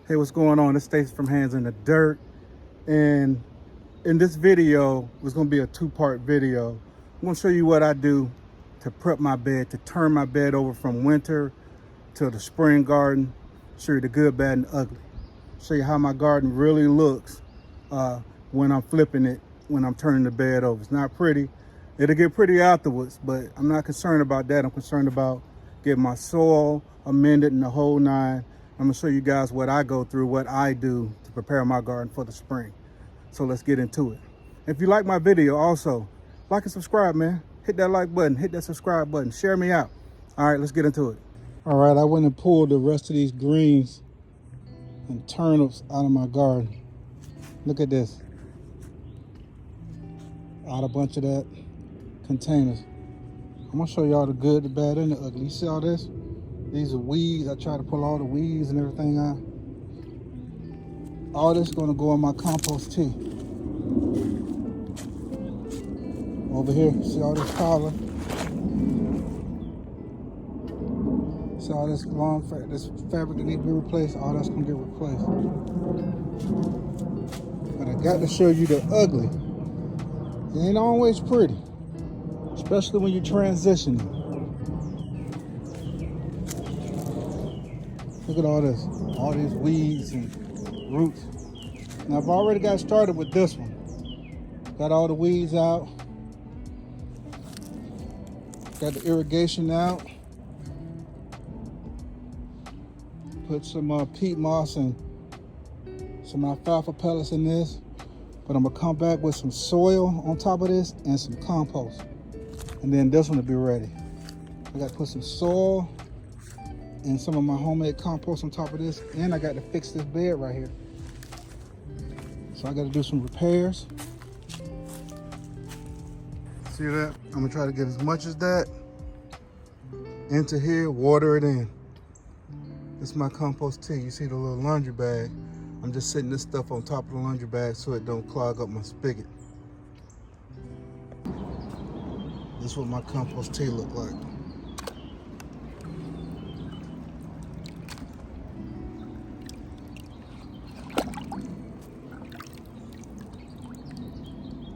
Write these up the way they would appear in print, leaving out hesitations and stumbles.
Hey, what's going on? It's Stacy from Hands in the Dirt. And in this video, it's gonna be a two-part video. I'm gonna show you what I do to prep my bed, to turn my bed over from winter to the spring garden. Show you the good, bad, and ugly. Show you how my garden really looks when I'm flipping it, when I'm turning the bed over. It's not pretty. It'll get pretty afterwards, but I'm not concerned about that. I'm concerned about getting my soil amended and the whole nine. I'm gonna show you guys what I go through, what I do to prepare my garden for the spring. So let's get into it. If you like my video, also like and subscribe, man. Hit that like button, hit that subscribe button, share me out. All right, let's get into it. All right, I went and pulled the rest of these greens and turnips out of my garden. Look at this. Out a bunch of that containers. I'm gonna show y'all the good, the bad, and the ugly. You see all this? These are weeds. I try to pull all the weeds and everything out. All this is gonna go in my compost tea. Over here, see all this collar? See all this long this fabric that needs to be replaced? All that's gonna get replaced. But I got to show you the ugly. It ain't always pretty, especially when you're transitioning. Look at all these weeds and roots. Now I've already got started with this one. Got all the weeds out. Got the irrigation out. Put some peat moss and some alfalfa pellets in this. But I'm gonna come back with some soil on top of this and some compost. And then this one will be ready. I gotta put some soil and some of my homemade compost on top of this, and I got to fix this bed right here. So I got to do some repairs. See that? I'm gonna try to get as much as that into here, water it in. This is my compost tea. You see the little laundry bag? I'm just setting this stuff on top of the laundry bag so it don't clog up my spigot. This is what my compost tea look like.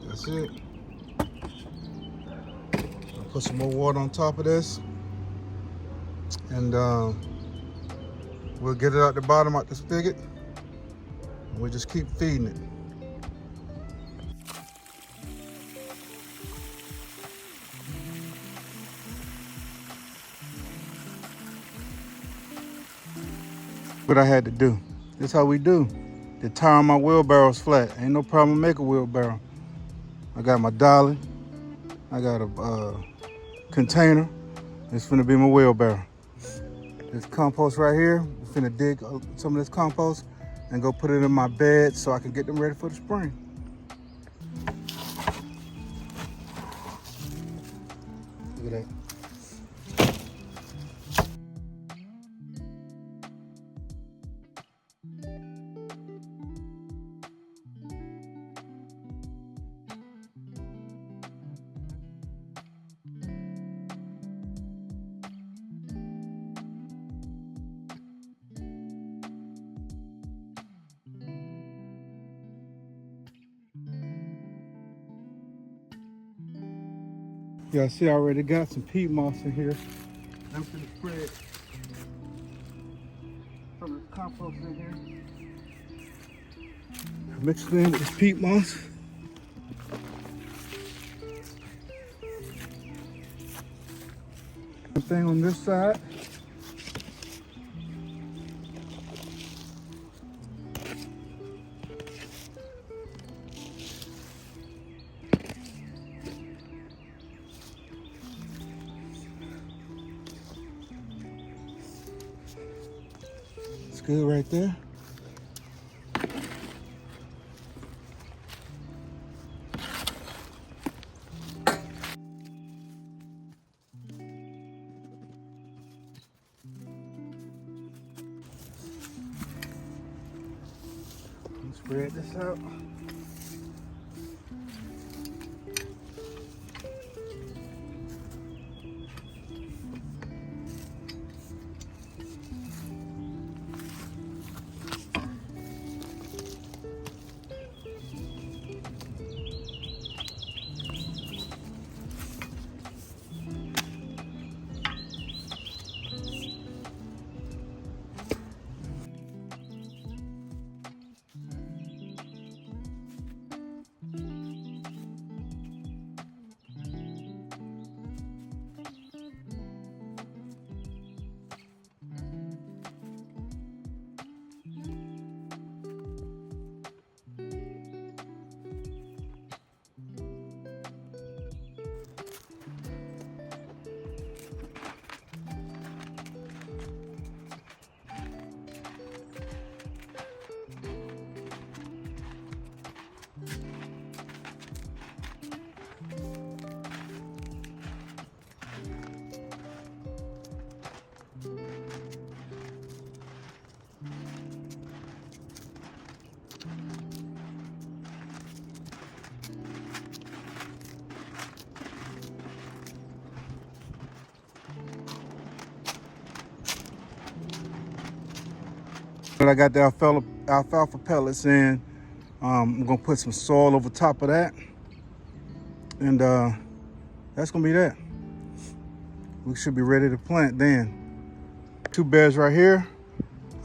That's it. I'll put some more water on top of this, and we'll get it out the bottom, out the spigot, and we'll just keep feeding it. What I had to do. This is how we do. To tire my wheelbarrows flat. Ain't no problem make a wheelbarrow. I got my dolly. I got a container. It's finna be my wheelbarrow. This compost right here, I'm finna dig some of this compost and go put it in my bed so I can get them ready for the spring. Look at that. Yeah, see, I already got some peat moss in here. I'm gonna spread some of this compost in here. Mix it in with this peat moss. Same thing on this side. Good right there. Spread this out. I got the alfalfa pellets in. I'm gonna put some soil over top of that, and that's gonna be that. We should be ready to plant then. 2 beds right here.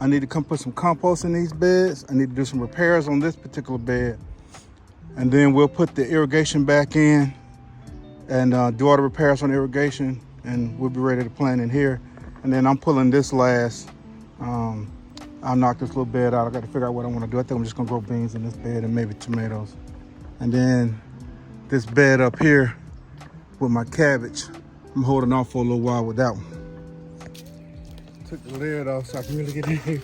I need to come put some compost in these beds. I need to do some repairs on this particular bed, and then we'll put the irrigation back in and do all the repairs on the irrigation, and we'll be ready to plant in here. And then I'm pulling this last. I'll knock this little bed out. I got to figure out what I want to do. I think I'm just gonna grow beans in this bed and maybe tomatoes. And then this bed up here with my cabbage, I'm holding off for a little while with that one. Took the lid off so I can really get in here.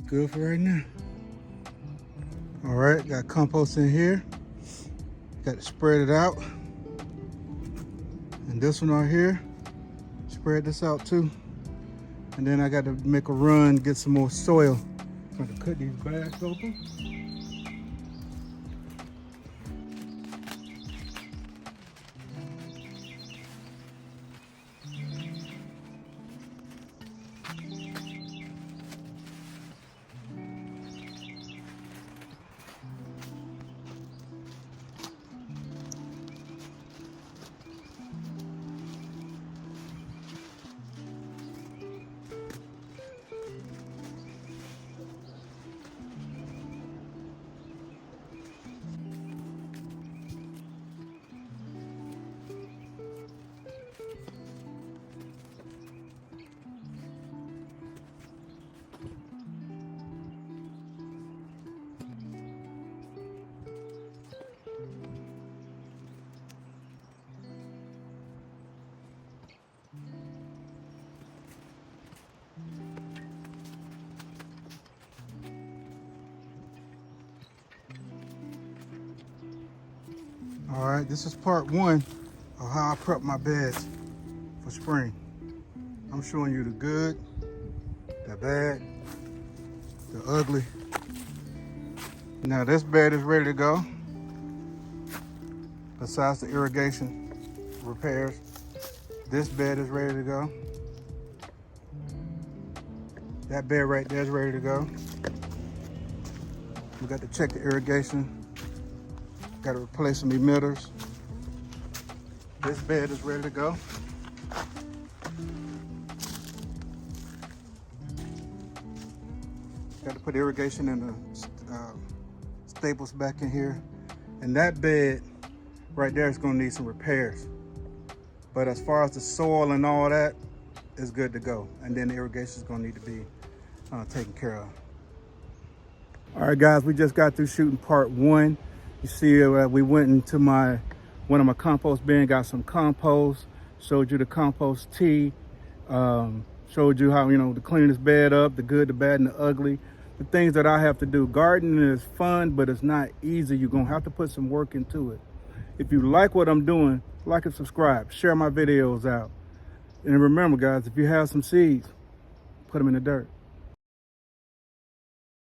Good for right now. All right, got compost in here. Got to spread it out. And this one right here, spread this out too. And then I got to make a run, get some more soil. I'm gonna cut these bags open. All right, this is part 1 of how I prep my beds for spring. I'm showing you the good, the bad, the ugly. Now this bed is ready to go. Besides the irrigation repairs, this bed is ready to go. That bed right there is ready to go. We got to check the irrigation. Got to replace some emitters. This bed is ready to go. Got to put irrigation in the staples back in here. And that bed right there is going to need some repairs. But as far as the soil and all that, it's good to go. And then the irrigation is going to need to be taken care of. All right, guys, we just got through shooting part 1. You see, we went into one of my compost bins, got some compost, showed you the compost tea, showed you how, to clean this bed up, the good, the bad, and the ugly, the things that I have to do. Gardening is fun, but it's not easy. You're gonna have to put some work into it. If you like what I'm doing, like and subscribe, share my videos out. And remember, guys, if you have some seeds, put them in the dirt.